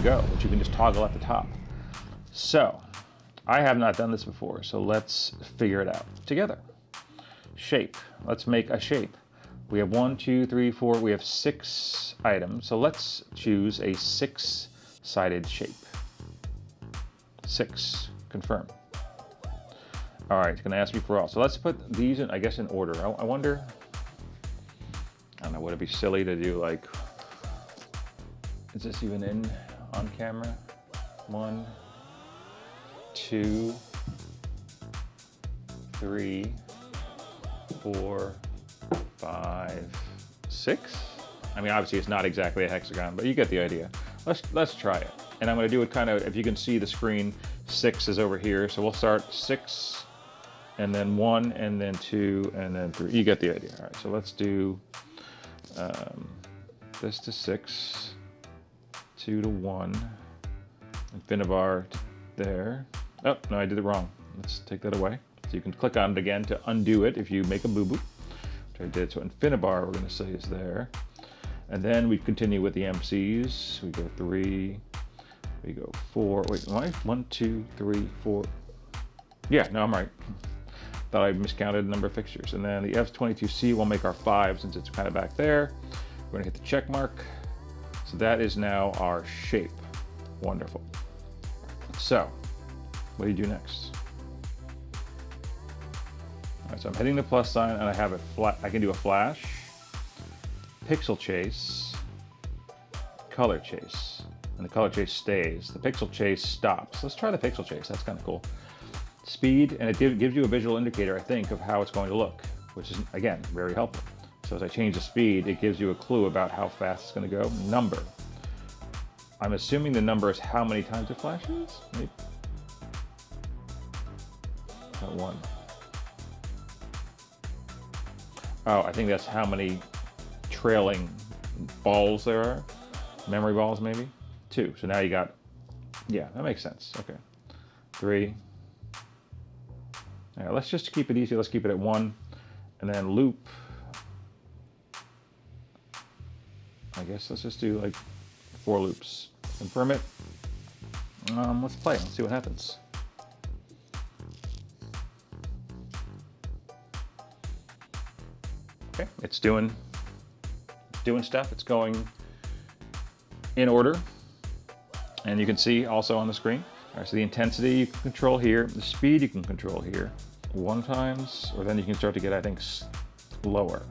go, which you can just toggle at the top. So I have not done this before, so let's figure it out together. Shape. Let's make a shape. We have 1, 2, 3, 4. We have 6 items. So let's choose a 6-sided shape. 6. Confirm. All right, it's going to ask me for all. So let's put these in, I guess, in order. I wonder. I don't know. Would it be silly to do like? Is this even in on camera? 1, 2, 3, 4, 5, 6. I mean, obviously it's not exactly a hexagon, but you get the idea. Let's try it. And I'm going to do it kind of, if you can see the screen, 6 is over here. So we'll start 6, and then 1, and then 2, and then 3. You get the idea. All right, so let's do this to 6, 2 to 1, infinibar there. Oh, no, I did it wrong. Let's take that away. So you can click on it again to undo it if you make a boo-boo, which I did. So infinibar, we're going to say, is there. And then we continue with the MCs. We go 3, we go 4. Wait, am I? 1, 2, 3, 4. Yeah, no, I'm right. Thought I miscounted the number of fixtures. And then the F22C will make our 5 since it's kind of back there. We're going to hit the check mark. So that is now our shape. Wonderful. So, what do you do next? All right, so I'm hitting the plus sign, and I have a I can do a flash, pixel chase, color chase, and the color chase stays. The pixel chase stops. Let's try the pixel chase. That's kind of cool. Speed, and it gives you a visual indicator, I think, of how it's going to look, which is, again, very helpful. So as I change the speed, it gives you a clue about how fast it's going to go. Number. I'm assuming the number is how many times it flashes? Maybe. Not 1. Oh, I think that's how many trailing balls there are. Memory balls, maybe. 2. So now you got, yeah, that makes sense. Okay. 3. All right, let's just keep it easy. Let's keep it at 1. And then loop. I guess let's just do like 4 loops. Confirm it. Let's play. Let's see what happens. Okay, it's doing stuff. It's going in order, and you can see also on the screen. All right, so the intensity you can control here, the speed you can control here, 1 times, or then you can start to get, I think, slower.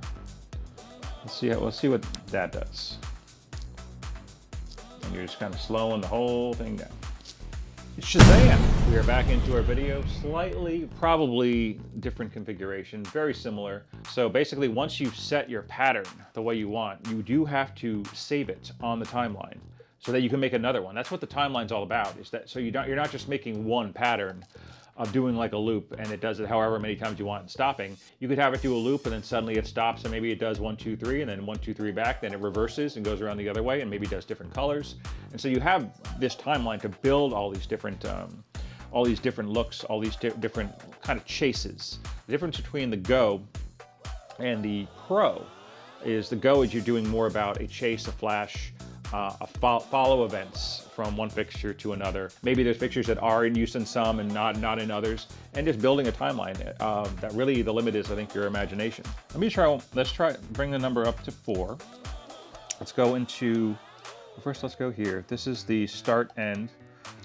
Let's see what that does. And you're just kind of slowing the whole thing down. Shazam! We are back into our video. Slightly, probably different configuration, very similar. So basically, once you've set your pattern the way you want, you do have to save it on the timeline so that you can make another one. That's what the timeline's all about, is that so you're not just making one pattern of doing like a loop and it does it however many times you want and stopping. You could have it do a loop and then suddenly it stops and maybe it does 1, 2, 3 and then 1, 2, 3 back, then it reverses and goes around the other way and maybe does different colors. And so you have this timeline to build all these different looks, all these different kind of chases. The difference between the Go and the Pro is the Go is you're doing more about a chase, a flash, follow events from one fixture to another. Maybe there's fixtures that are in use in some and not in others, and just building a timeline that really the limit is, I think, your imagination. Let's try bring the number up to 4. Let's go into, first let's go here. This is the start end.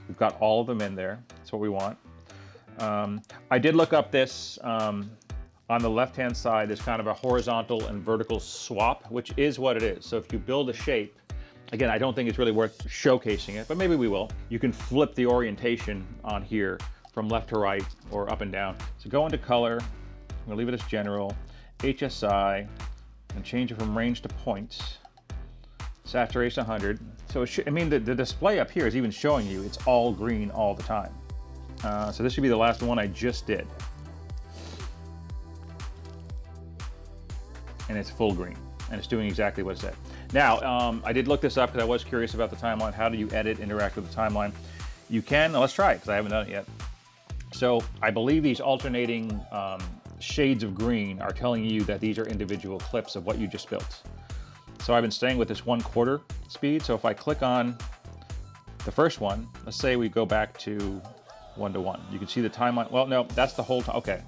We've got all of them in there. That's what we want. I did look up this on the left-hand side. There's kind of a horizontal and vertical swap, which is what it is. So if you build a shape, again, I don't think it's really worth showcasing it, but maybe we will. You can flip the orientation on here from left to right or up and down. So go into color, I'm gonna leave it as general, HSI, and change it from range to point, saturation 100. So the display up here is even showing you it's all green all the time. So this should be the last one I just did. And it's full green, and it's doing exactly what it said. Now, I did look this up because I was curious about the timeline. How do you edit, interact with the timeline? You can, let's try it because I haven't done it yet. So I believe these alternating shades of green are telling you that these are individual clips of what you just built. So I've been staying with this 1/4 speed. So if I click on The first one, let's say we go back to 1:1. You can see the timeline. Well, no, that's the whole time. Okay.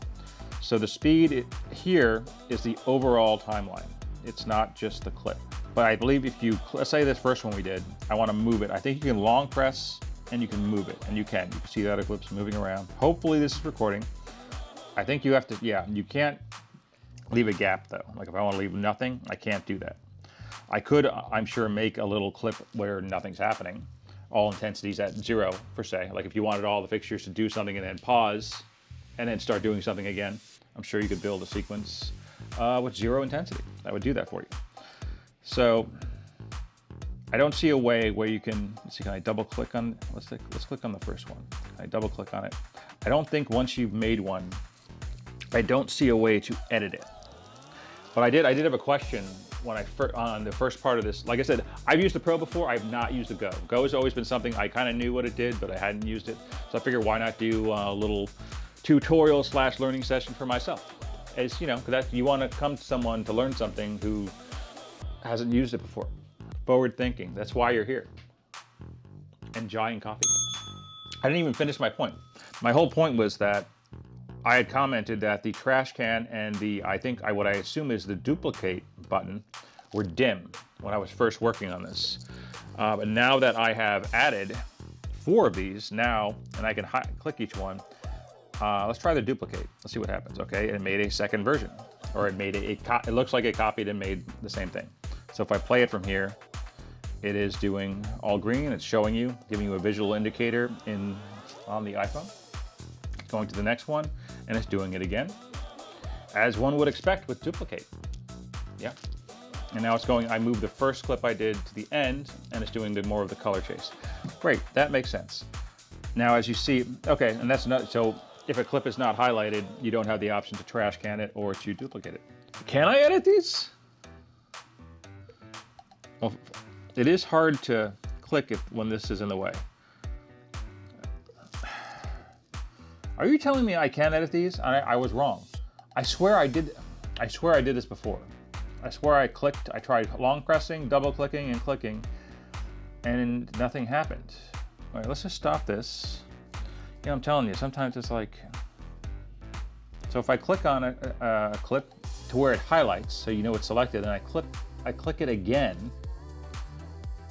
So the speed here is the overall timeline. It's not just the clip. But I believe if you, let's say this first one we did, I want to move it. I think you can long press and you can move it, and you can see that ellipse moving around. Hopefully this is recording. I think you have to, yeah, you can't leave a gap though. Like if I want to leave nothing, I can't do that. I could, I'm sure, make a little clip where nothing's happening. All intensities at 0 per se. Like if you wanted all the fixtures to do something and then pause and then start doing something again, I'm sure you could build a sequence with 0 intensity. That would do that for you. So I don't see a way where you can, let's see, can I double click on, let's click on the first one. Can I double click on it? I don't think once you've made one, I don't see a way to edit it. But I did have a question when on the first part of this. Like I said, I've used the Pro before, I've not used the Go. Go has always been something I kind of knew what it did, but I hadn't used it. So I figured why not do a little tutorial / learning session for myself. As you know, because you want to come to someone to learn something who hasn't used it before. Forward thinking, that's why you're here. Enjoying coffee. I didn't even finish my point. My whole point was that I had commented that the trash can and the, what I assume is the duplicate button were dim when I was first working on this. But now that I have added 4 of these now, and I can click each one, let's try the duplicate. Let's see what happens. Okay, it made a second version, or it made it looks like it copied and made the same thing. So if I play it from here, it is doing all green. It's showing you, giving you a visual indicator on the iPhone. Going to the next one, and it's doing it again, as one would expect with duplicate. Yeah. And now it's going, I moved the first clip I did to the end, and it's doing more of the color chase. Great, that makes sense. Now, as you see, okay, and that's not, so if a clip is not highlighted, you don't have the option to trash can it or to duplicate it. Can I edit these? Well, it is hard to click it when this is in the way. Are you telling me I can edit these? I was wrong. I swear I did this before. I swear I tried long pressing, double clicking, and clicking, and nothing happened. All right, let's just stop this. You know, I'm telling you, sometimes it's like, so if I click on a clip to where it highlights, so you know it's selected, and I click it again,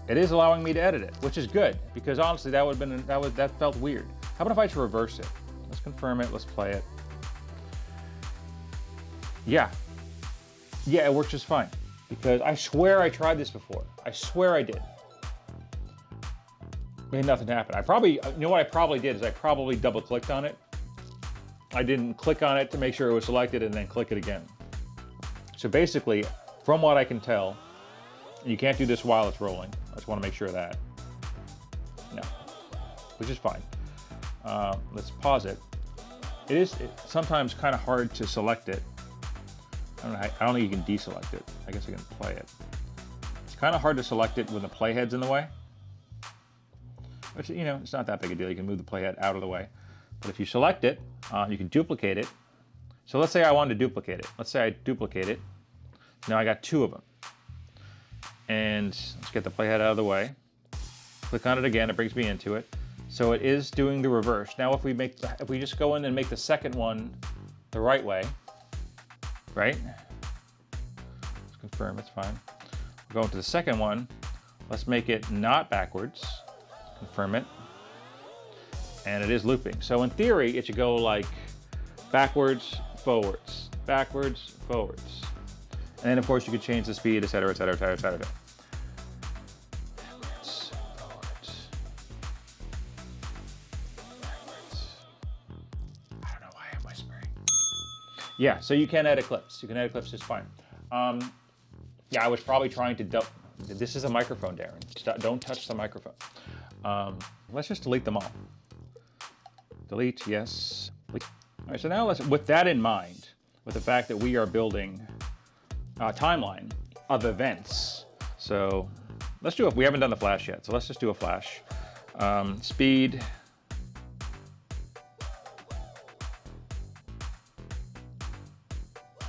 it is allowing me to edit it, which is good, because honestly, that felt weird. How about if I just reverse it? Let's confirm it, let's play it. Yeah, it works just fine, because I swear I tried this before. I swear I did. Made nothing happen. You know what I probably did is I probably double clicked on it. I didn't click on it to make sure it was selected and then click it again. So basically, from what I can tell, you can't do this while it's rolling. I just want to make sure of that. No, which is fine. Let's pause it. It's sometimes kind of hard to select it. I don't think you can deselect it. I guess I can play it. It's kind of hard to select it when the playhead's in the way. Which, you know, it's not that big a deal. You can move the playhead out of the way. But if you select it, you can duplicate it. So let's say I wanted to duplicate it. Let's say I duplicate it. Now I got 2 of them. And let's get the playhead out of the way. Click on it again, it brings me into it. So it is doing the reverse. Now if we just go in and make the second one the right way, right? Let's confirm it's fine. We'll go into the second one. Let's make it not backwards. Confirm it. And it is looping. So in theory, it should go like backwards, forwards, backwards, forwards. And then of course you could change the speed, etc., etc., etc., etc. Backwards, forwards, backwards. I don't know why I'm whispering. Yeah, so you can edit clips. You can edit clips just fine. Yeah, I was probably trying to this is a microphone, Darren. Don't touch the microphone. Let's just delete them all. Delete, yes. All right, so now with that in mind, with the fact that we are building a timeline of events. So let's do it. We haven't done the flash yet, so let's just do a flash. Speed.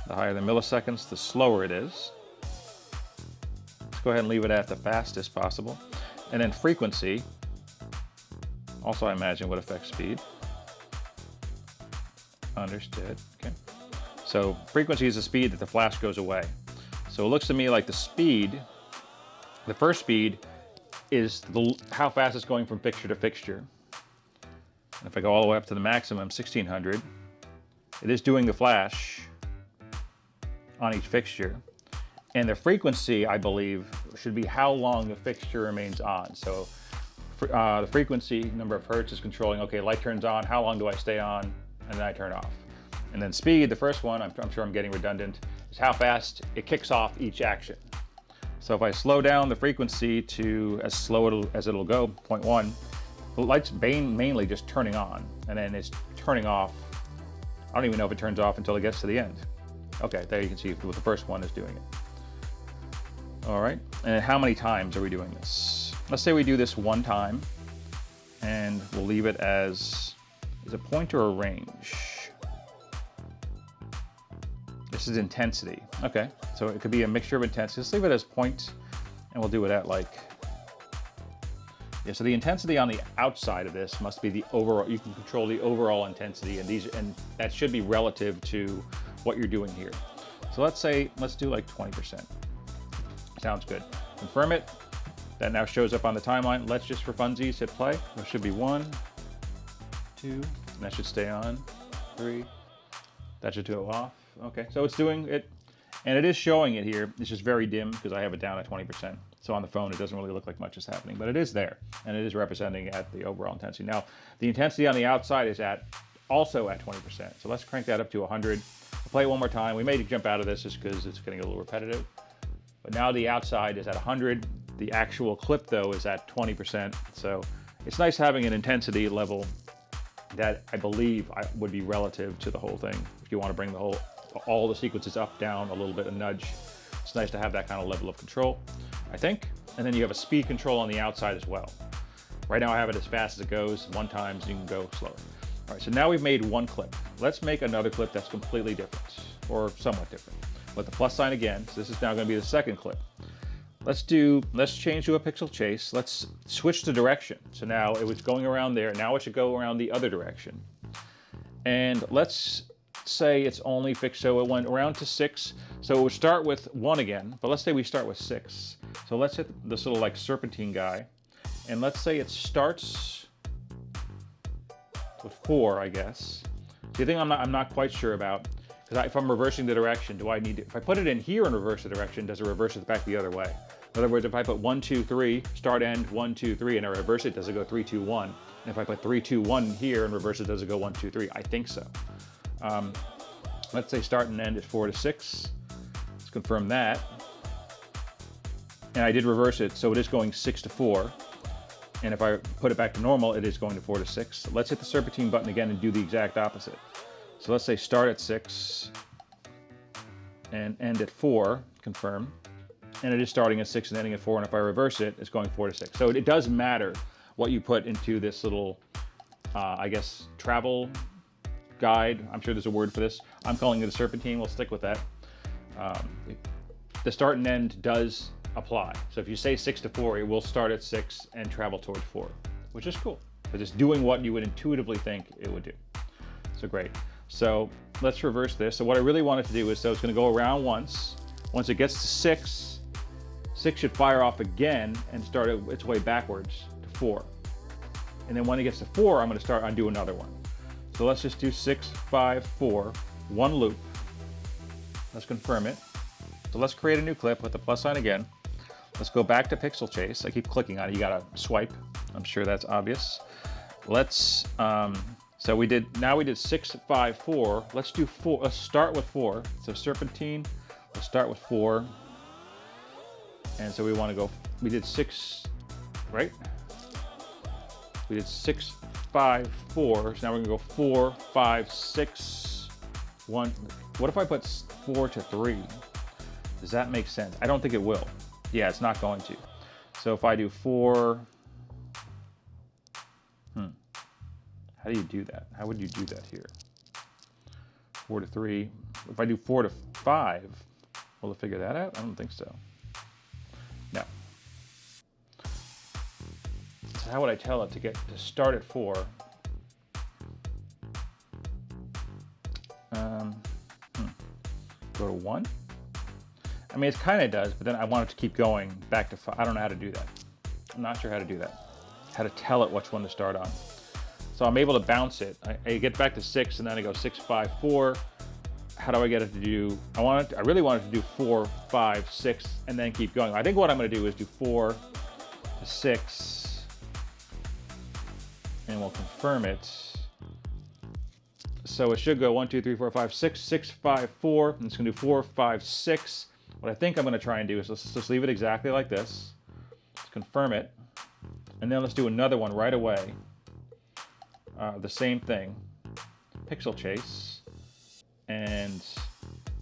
The higher the milliseconds, the slower it is. Let's go ahead and leave it at the fastest possible. And then frequency. Also, I imagine would affect speed. Understood. Okay. So frequency is the speed that the flash goes away. So it looks to me like the speed, the first speed, is how fast it's going from fixture to fixture. And if I go all the way up to the maximum, 1600, it is doing the flash on each fixture. And the frequency, I believe, should be how long the fixture remains on. So the frequency, number of hertz, is controlling, okay, light turns on, how long do I stay on, and then I turn off. And then speed, the first one, I'm sure I'm getting redundant, is how fast it kicks off each action. So if I slow down the frequency to as slow as it'll go, 0.1, the light's mainly just turning on, and then it's turning off. I don't even know if it turns off until it gets to the end. Okay, there you can see what the first one is doing it. All right, and how many times are we doing this? Let's say we do this one time, and we'll leave it as, is a point or a range? This is intensity. Okay, so it could be a mixture of intensity. Let's leave it as point, and we'll do it at like, yeah, so the intensity on the outside of this must be the overall, you can control the overall intensity, and that should be relative to what you're doing here. So let's do like 20%. Sounds good. Confirm it. That now shows up on the timeline. Let's just, for funsies, hit play. There should be 1, 2, and that should stay on. 3, that should go off. Okay, so it's doing it, and it is showing it here. It's just very dim because I have it down at 20%. So on the phone, it doesn't really look like much is happening, but it is there, and it is representing at the overall intensity. Now, the intensity on the outside is also at 20%. So let's crank that up to 100. We'll play it one more time. We may jump out of this just because it's getting a little repetitive. But now the outside is at 100. The actual clip, though, is at 20%. So it's nice having an intensity level that I believe would be relative to the whole thing. If you want to bring all the sequences up, down, a little bit, a nudge, it's nice to have that kind of level of control, I think. And then you have a speed control on the outside as well. Right now I have it as fast as it goes, one time, so you can go slower. All right, so now we've made one clip. Let's make another clip that's completely different, or somewhat different. With the plus sign again, so this is now going to be the second clip. Let's change to a pixel chase. Let's switch the direction. So now it was going around there. Now it should go around the other direction. And let's say it's only fixed, so it went around to 6. So it would start with 1 again, but let's say we start with 6. So let's hit this little like serpentine guy. And let's say it starts with 4, I guess. The thing I'm not quite sure about, because if I'm reversing the direction, do I need to, if I put it in here and reverse the direction, does it reverse it back the other way? In other words, if I put 1, 2, 3, start, end, 1, 2, 3, and I reverse it, does it go 3, 2, 1? And if I put 3, 2, 1 here and reverse it, does it go 1, 2, 3? I think so. Let's say start and end is 4 to 6. Let's confirm that. And I did reverse it, so it is going 6 to 4. And if I put it back to normal, it is going to 4 to 6. Let's hit the serpentine button again and do the exact opposite. So let's say start at 6 and end at 4, confirm. And it is starting at 6 and ending at 4, and if I reverse it, it's going 4 to 6. So it does matter what you put into this little, I guess, travel guide. I'm sure there's a word for this. I'm calling it a serpentine. We'll stick with that. The start and end does apply. So if you say 6 to 4, it will start at 6 and travel towards 4, which is cool, because it's doing what you would intuitively think it would do. So great. So let's reverse this. So what I really want it to do is, so it's going to go around once. Once it gets to 6, 6 should fire off again and start its way backwards to 4. And then when it gets to 4, I'm going to undo another one. So let's just do 6, 5, 4, one loop. Let's confirm it. So let's create a new clip with the plus sign again. Let's go back to Pixel Chase. I keep clicking on it. You got to swipe. I'm sure that's obvious. Let's, so we did 6, 5, 4. Let's do 4. Let's start with 4. So serpentine, let's start with 4. And so we want to go, we did 6, right? We did 6, 5, 4. So now we're going to go 4, 5, 6, 1. What if I put 4 to 3? Does that make sense? I don't think it will. Yeah, it's not going to. So if I do 4, how do you do that? How would you do that here? 4 to 3. If I do 4 to 5, will it figure that out? I don't think so. No. So how would I tell it to start at 4? Go to 1? I mean, it kind of does, but then I want it to keep going back to 5. I don't know how to do that. I'm not sure how to do that. How to tell it which one to start on. So I'm able to bounce it. I get back to 6, and then I go 6, 5, 4. How do I get it to do? I really want it to do 4, 5, 6, and then keep going. I think what I'm going to do is do 4 to 6, and we'll confirm it. So it should go 1, 2, 3, 4, 5, 6, 6, 5, 4, and it's going to do 4, 5, 6. What I think I'm going to try and do is let's just leave it exactly like this. Let's confirm it, and then let's do another one right away. The same thing, pixel chase, and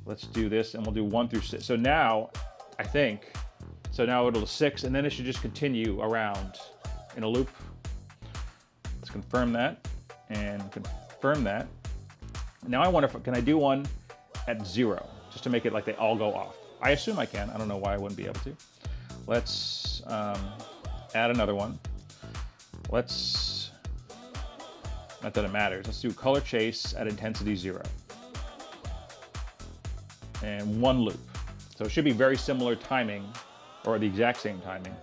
let's do this, and we'll do 1 through 6. So now, I think, now it'll 6, and then it should just continue around in a loop. Let's confirm that, and confirm that. Now I wonder can I do one at 0, just to make it like they all go off. I assume I can. I don't know why I wouldn't be able to. Let's add another one. Not that it matters. Let's do color chase at intensity 0. And 1 loop. So it should be very similar timing, or the exact same timing,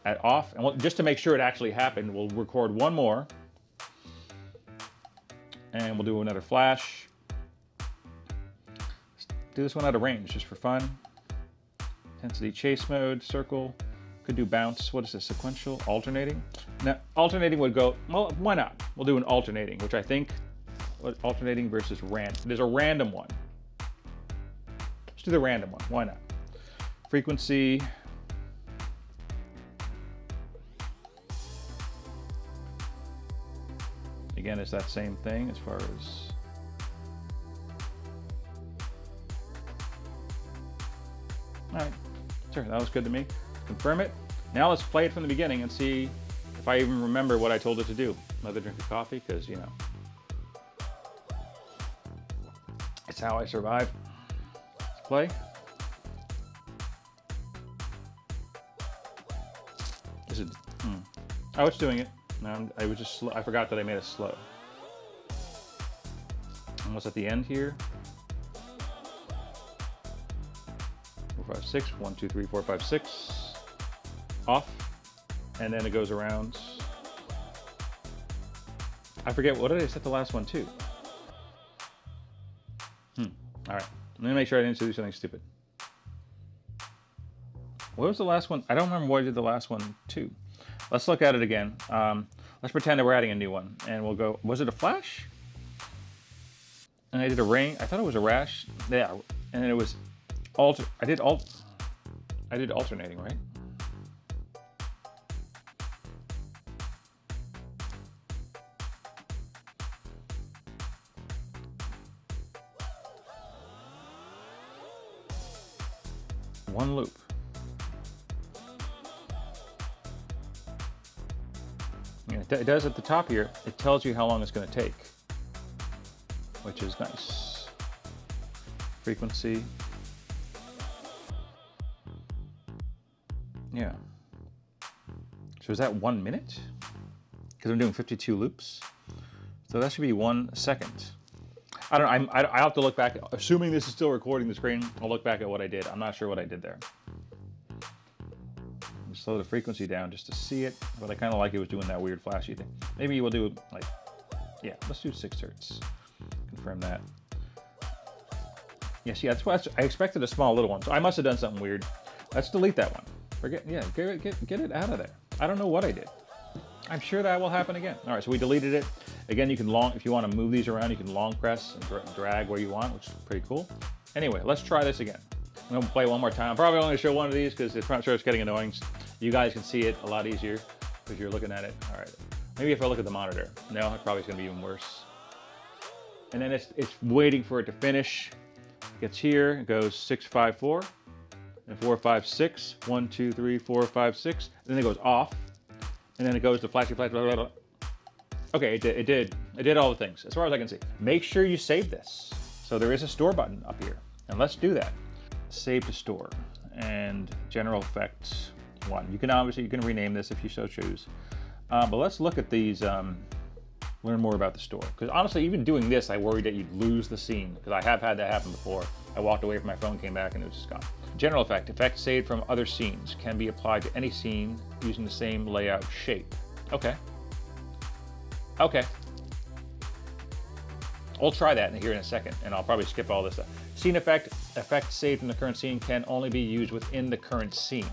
at off. And just to make sure it actually happened, we'll record one more. And we'll do another flash. Let's do this one out of range, just for fun. Intensity chase mode, circle. Could do bounce. What is this? Sequential, alternating. Now, alternating would go, well, why not? We'll do an alternating, which I think, alternating versus random. There's a random one. Let's do the random one. Why not? Frequency. Again, it's that same thing as far as. All right, sure, that was good to me. Confirm it. Now let's play it from the beginning and see if I even remember what I told it to do. Another drink of coffee, because, you know, it's how I survive. Let's play. Is it? Oh, it's doing it. No, I was just slow. I forgot that I made it slow. Almost at the end here. 4, 5, 6. 1, 2, 3, 4, 5, 6. Off, and then it goes around. I forget, what did I set the last one to? All right, let me make sure I didn't do something stupid. What was the last one? I don't remember what I did the last one to. Let's look at it again. Let's pretend that we're adding a new one, and we'll go, was it a flash? And I did a rain, I thought it was a rash. Yeah, and then it was I did alternating, right? One loop. Yeah, it does at the top here. It tells you how long it's going to take, which is nice. Frequency. Yeah. So is that 1 minute? Because I'm doing 52 loops. So that should be 1 second. I don't know, I'll have to look back. Assuming this is still recording the screen, I'll look back at what I did. I'm not sure what I did there. Slow the frequency down just to see it, but I kind of like it was doing that weird flashy thing. Maybe we'll do like, yeah, let's do 6 hertz. Confirm that. Yes, yeah, that's what I expected, a small little one. So I must have done something weird. Let's delete that one. Forget, yeah, get it out of there. I don't know what I did. I'm sure that will happen again. All right, so we deleted it. Again, you can if you want to move these around, you can long press and drag where you want, which is pretty cool. Anyway, let's try this again. I'm gonna play one more time. I'm probably only gonna show one of these because it starts getting annoying. You guys can see it a lot easier because you're looking at it. All right, maybe if I look at the monitor. No, it probably is gonna be even worse. And then it's waiting for it to finish. It gets here, it goes 6, 5, 4, and 4, 5, 6. 1, 2, 3, 4, 5, 6. And then it goes off, and then it goes to flashy, blah, blah, blah. Okay, it did all the things as far as I can see. Make sure you save this. So there is a store button up here, and let's do that. Save to store and general effects 1. You can rename this if you so choose. But let's look at these, learn more about the store. Because honestly, even doing this, I worried that you'd lose the scene, because I have had that happen before. I walked away from my phone, came back, and it was just gone. General effect, effects saved from other scenes can be applied to any scene using the same layout shape. Okay. Okay. We'll try that here in a second, and I'll probably skip all this stuff. Scene effect, effects saved from the current scene can only be used within the current scene.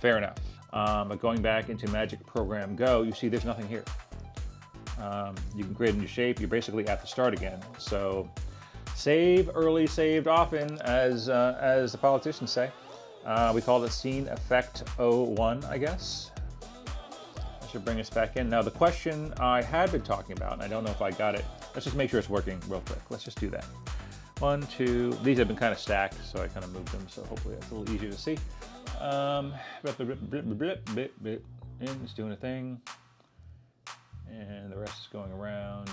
Fair enough. But going back into Magic Program Go, you see there's nothing here. You can create a new shape. You're basically at the start again. So save early, saved often, as the politicians say. We call it Scene Effect 01, I guess. That should bring us back in. Now the question I had been talking about, and I don't know if I got it. Let's just make sure it's working real quick. Let's just do that. 1, 2, these have been kind of stacked, so I kind of moved them, so hopefully that's a little easier to see. It's doing a thing. And the rest is going around,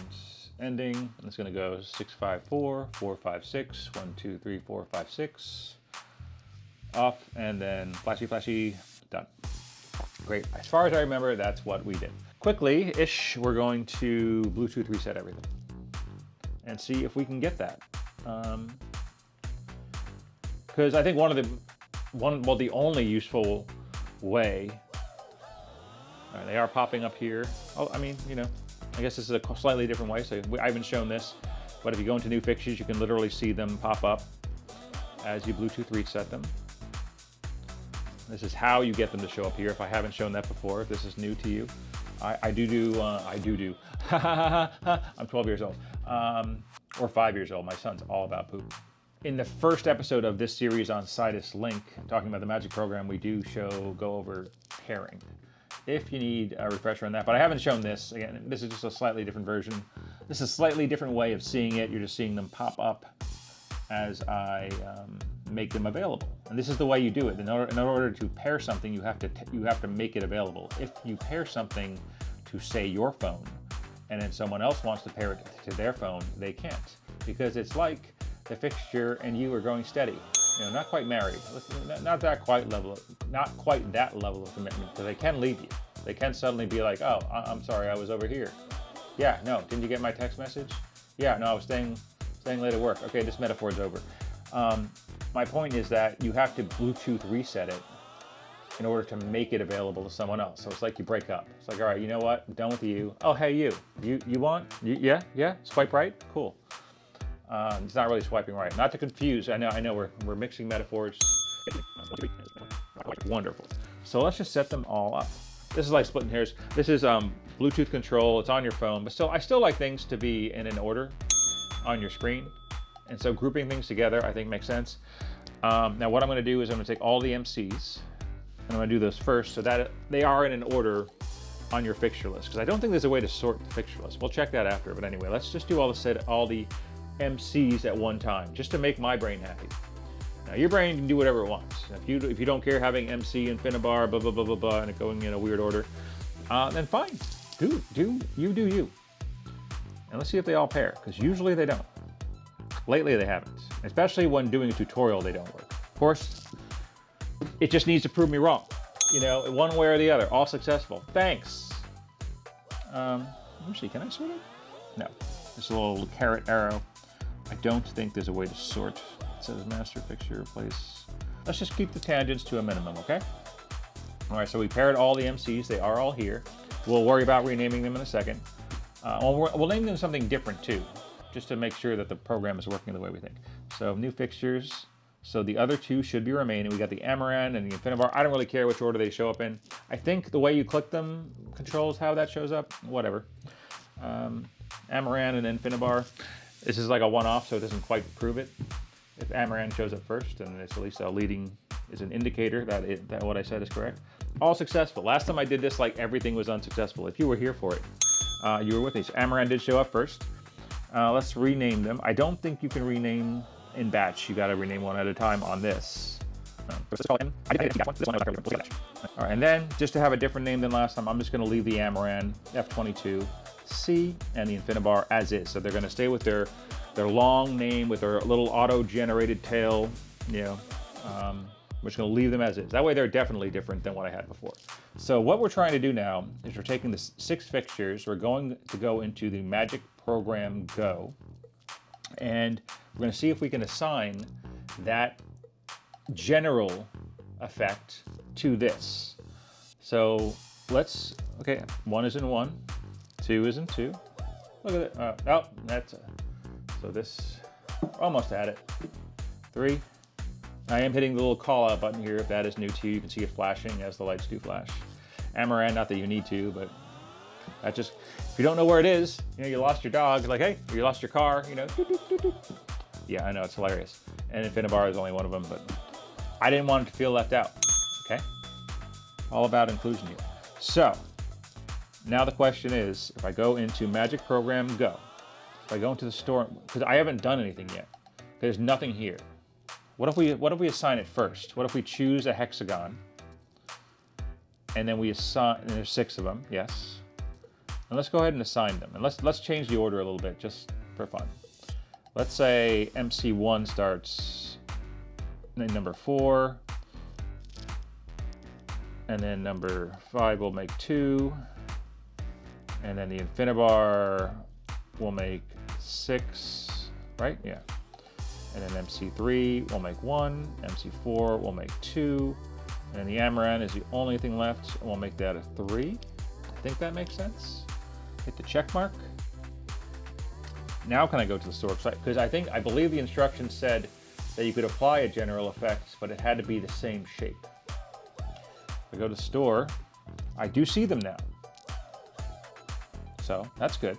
ending. And it's going to go 6, 5, 4, 4, 5, 6, 1, 2, 3, 4, 5, 6. Off, and then flashy, flashy, done. Great. As far as I remember, that's what we did. Quickly-ish, we're going to Bluetooth reset everything and see if we can get that. Because I think the only useful way. All right, they are popping up here. Oh, I mean, you know, I guess this is a slightly different way. So I haven't shown this, but if you go into new fixtures, you can literally see them pop up as you Bluetooth reset them. This is how you get them to show up here. If I haven't shown that before, if this is new to you, I do. I'm 12 years old, or 5 years old. My son's all about poop. In the first episode of this series on Sidus Link, talking about the Magic program, we do go over pairing. If you need a refresher on that, but I haven't shown this. Again, this is just a slightly different version. This is a slightly different way of seeing it. You're just seeing them pop up as I make them available. And this is the way you do it. In order to pair something, you have to make it available. If you pair something to, say, your phone, and then someone else wants to pair it to their phone, they can't, because it's like the fixture and you are going steady. You know, not quite married, not quite that level of commitment, because they can leave you. They can suddenly be like, oh, I'm sorry, I was over here. Yeah, no, didn't you get my text message? Yeah, no, I was staying late at work. Okay, this metaphor's over. My point is that you have to Bluetooth reset it in order to make it available to someone else. So it's like you break up. It's like, all right, you know what? I'm done with you. Oh, hey, you want? Yeah, swipe right? Cool. It's not really swiping right. Not to confuse. I know we're mixing metaphors. Wonderful. So let's just set them all up. This is like splitting hairs. This is Bluetooth control. It's on your phone, but still, I still like things to be in an order on your screen. And so grouping things together, I think, makes sense. Now what I'm going to do is I'm going to take all the MCs, and I'm going to do those first so that they are in an order on your fixture list, because I don't think there's a way to sort the fixture list. We'll check that after, but anyway, let's just do all the MCs at one time, just to make my brain happy. Now your brain can do whatever it wants. If you don't care having MC, Infinibar, blah blah blah blah blah, and it going in a weird order, then fine. Do you. And let's see if they all pair, because usually they don't. Lately they haven't, especially when doing a tutorial. They don't work. Of course, it just needs to prove me wrong. You know, one way or the other, all successful. Thanks. Let me see. Can I sort it? No. Just a little caret arrow. I don't think there's a way to sort. It says master fixture place. Let's just keep the tangents to a minimum, okay? All right, so we paired all the MCs. They are all here. We'll worry about renaming them in a second. We'll name them something different too, just to make sure that the program is working the way we think. So new fixtures. So the other two should be remaining. We got the Amaran and the Infinibar. I don't really care which order they show up in. I think the way you click them controls how that shows up. Whatever. Amaran and Infinibar. This is like a one-off, so it doesn't quite prove it. If Amaran shows up first, then it's at least is an indicator that what I said is correct. All successful. Last time I did this, like, everything was unsuccessful. If you were here for it, you were with me. So Amaran did show up first. Let's rename them. I don't think you can rename in batch. You got to rename one at a time on this. All right, and then just to have a different name than last time, I'm just going to leave the Amaran F22 C and the Infinibar as is. So they're going to stay with their long name with their little auto-generated tail, you know, just going to leave them as is. That way they're definitely different than what I had before. So what we're trying to do now is we're taking the 6 fixtures. We're going to go into the Magic Program Go. And we're going to see if we can assign that general effect to this. So let's, okay, 1 is in 1, 2 is in 2. Look at it. Oh, that's so this, almost had it. 3. I am hitting the little call out button here. If that is new to you, you can see it flashing as the lights do flash. Amaran, not that you need to, but that just, if you don't know where it is, you know, you lost your dog, you're like, hey, or you lost your car, you know, doot, doot, doot, doot. Yeah, I know, it's hilarious. And Infinibar is only one of them, but I didn't want it to feel left out, okay? All about inclusion here. So, now the question is, if I go into Magic Program Go, if I go into the store, because I haven't done anything yet, there's nothing here. What if we assign it first? What if we choose a hexagon, and then we assign, and there's 6 of them, yes. And let's go ahead and assign them. And let's change the order a little bit, just for fun. Let's say MC1 starts in number 4, and then number 5 will make 2, and then the Infinibar will make 6, right? Yeah. And then MC3 will make 1, MC4 will make 2, and then the Amaran is the only thing left, and we'll make that a 3. I think that makes sense. Hit the check mark. Now can I go to the store? Because I believe the instructions said that you could apply a general effect, but it had to be the same shape. If I go to store, I do see them now. So that's good.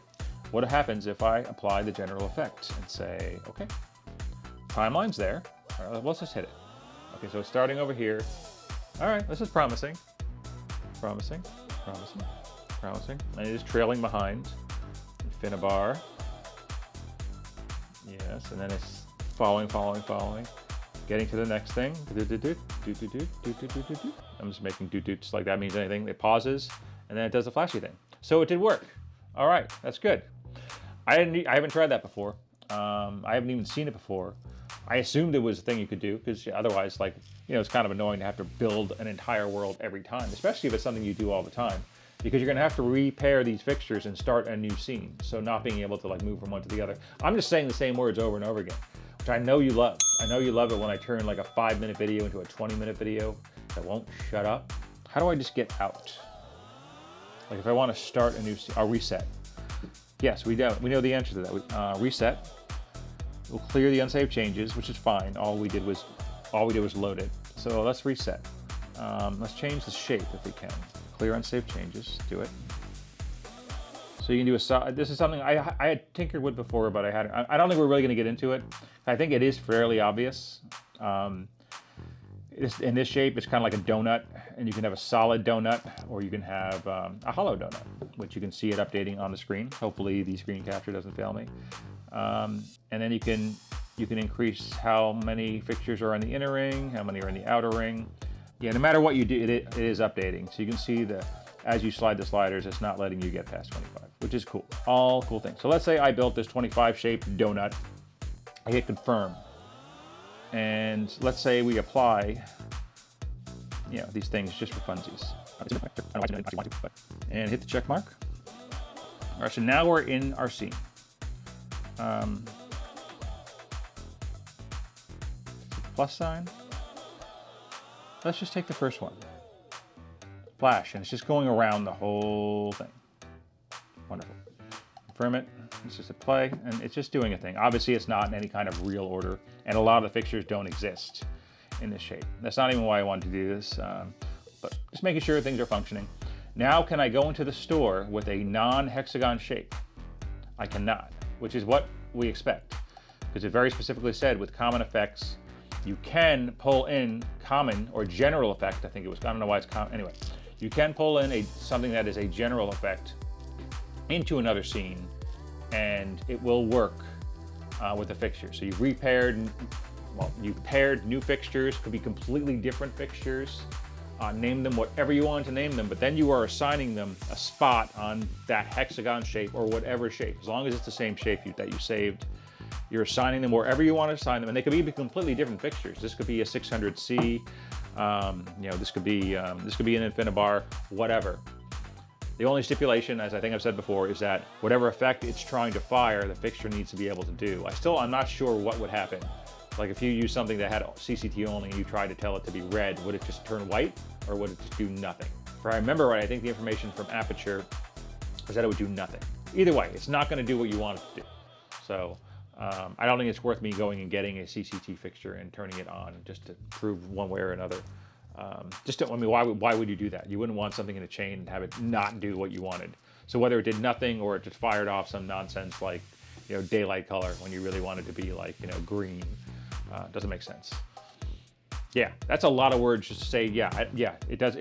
What happens if I apply the general effect and say, okay, timeline's there. All right, let's just hit it. Okay, so it's starting over here. All right, this is promising. Promising, promising, promising. And it is trailing behind. Infinibar. Yes, and then it's following. Getting to the next thing. I'm just making doot-doots like that means anything. It pauses, and then it does a flashy thing. So it did work. All right, that's good. I haven't tried that before. I haven't even seen it before. I assumed it was a thing you could do, because otherwise, like, you know, it's kind of annoying to have to build an entire world every time, especially if it's something you do all the time, because you're going to have to repair these fixtures and start a new scene. So not being able to like move from one to the other. I'm just saying the same words over and over again, which I know you love. I know you love it when I turn like a 5-minute video into a 20-minute video that won't shut up. How do I just get out? Like if I want to start a new scene, I'll reset. Yes, we know the answer to that. Reset. We'll clear the unsaved changes, which is fine. All we did was load it. So let's reset. Let's change the shape if we can. Clear unsaved changes. Do it. So you can do a. This is something I had tinkered with before, but I don't think we're really going to get into it. I think it is fairly obvious. In this shape, it's kind of like a donut, and you can have a solid donut, or you can have a hollow donut, which you can see it updating on the screen. Hopefully, the screen capture doesn't fail me. And then you can increase how many fixtures are in the inner ring, how many are in the outer ring. Yeah, no matter what you do, it is updating. So you can see as you slide the sliders, it's not letting you get past 25, which is cool. All cool things. So let's say I built this 25 shaped donut. I hit confirm. And let's say we apply, you know, these things just for funsies. And hit the check mark. All right, so now we're in our scene. Plus sign. Let's just take the first one. Flash, and it's just going around the whole thing. Wonderful. Confirm it. It's just a play, and it's just doing a thing. Obviously, it's not in any kind of real order, and a lot of the fixtures don't exist in this shape. That's not even why I wanted to do this, but just making sure things are functioning. Now, can I go into the store with a non-hexagon shape? I cannot, which is what we expect, because it very specifically said with common effects, you can pull in common or general effect. I think it was, I don't know why it's common. Anyway, you can pull in something that is a general effect into another scene, and it will work with the fixture. So you've paired new fixtures, could be completely different fixtures. Name them whatever you want to name them, but then you are assigning them a spot on that hexagon shape or whatever shape, as long as it's the same shape that you saved. You're assigning them wherever you want to assign them, and they could be completely different fixtures. This could be a 600C, this could be an Infinibar, whatever. The only stipulation, as I think I've said before, is that whatever effect it's trying to fire, the fixture needs to be able to do. I'm not sure what would happen. Like if you use something that had CCT only and you tried to tell it to be red, would it just turn white or would it just do nothing? If I remember right, I think the information from Aputure is that it would do nothing. Either way, it's not going to do what you want it to do. So I don't think it's worth me going and getting a CCT fixture and turning it on just to prove one way or another. Why would you do that? You wouldn't want something in a chain and have it not do what you wanted. So whether it did nothing or it just fired off some nonsense like, daylight color when you really want it to be like, green, doesn't make sense. Yeah, that's a lot of words just to say, it does.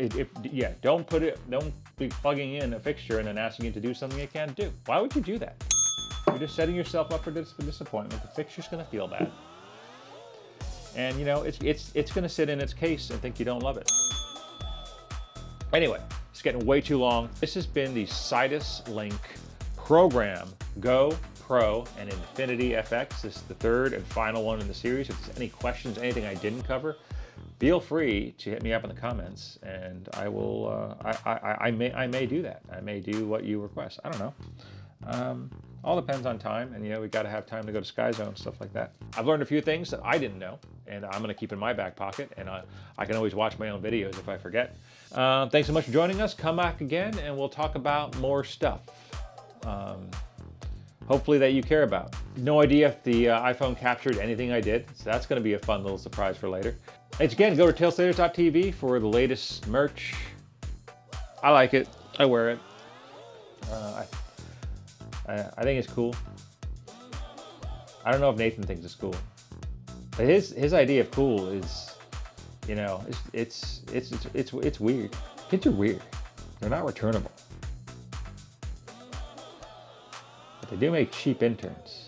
Don't be plugging in a fixture and then asking it to do something it can't do. Why would you do that? You're just setting yourself up for disappointment. The fixture's gonna feel bad. And it's going to sit in its case and think you don't love it. Anyway, it's getting way too long. This has been the Sidus Link Program Go Pro and Infinity FX. This is the third and final one in the series. If there's any questions, anything I didn't cover, feel free to hit me up in the comments, and I will. I may do that. I may do what you request. I don't know. All depends on time, and we got to have time to go to Sky Zone, stuff like that. I've learned a few things that I didn't know, and I'm going to keep in my back pocket, and I can always watch my own videos if I forget. Thanks so much for joining us. Come back again, and we'll talk about more stuff. Hopefully that you care about. No idea if the iPhone captured anything I did, so that's going to be a fun little surprise for later. Thanks again. Go to tailslayers.tv for the latest merch. I like it. I wear it. I think it's cool. I don't know if Nathan thinks it's cool, but his idea of cool is, it's weird. Kids are weird. They're not returnable, but they do make cheap interns.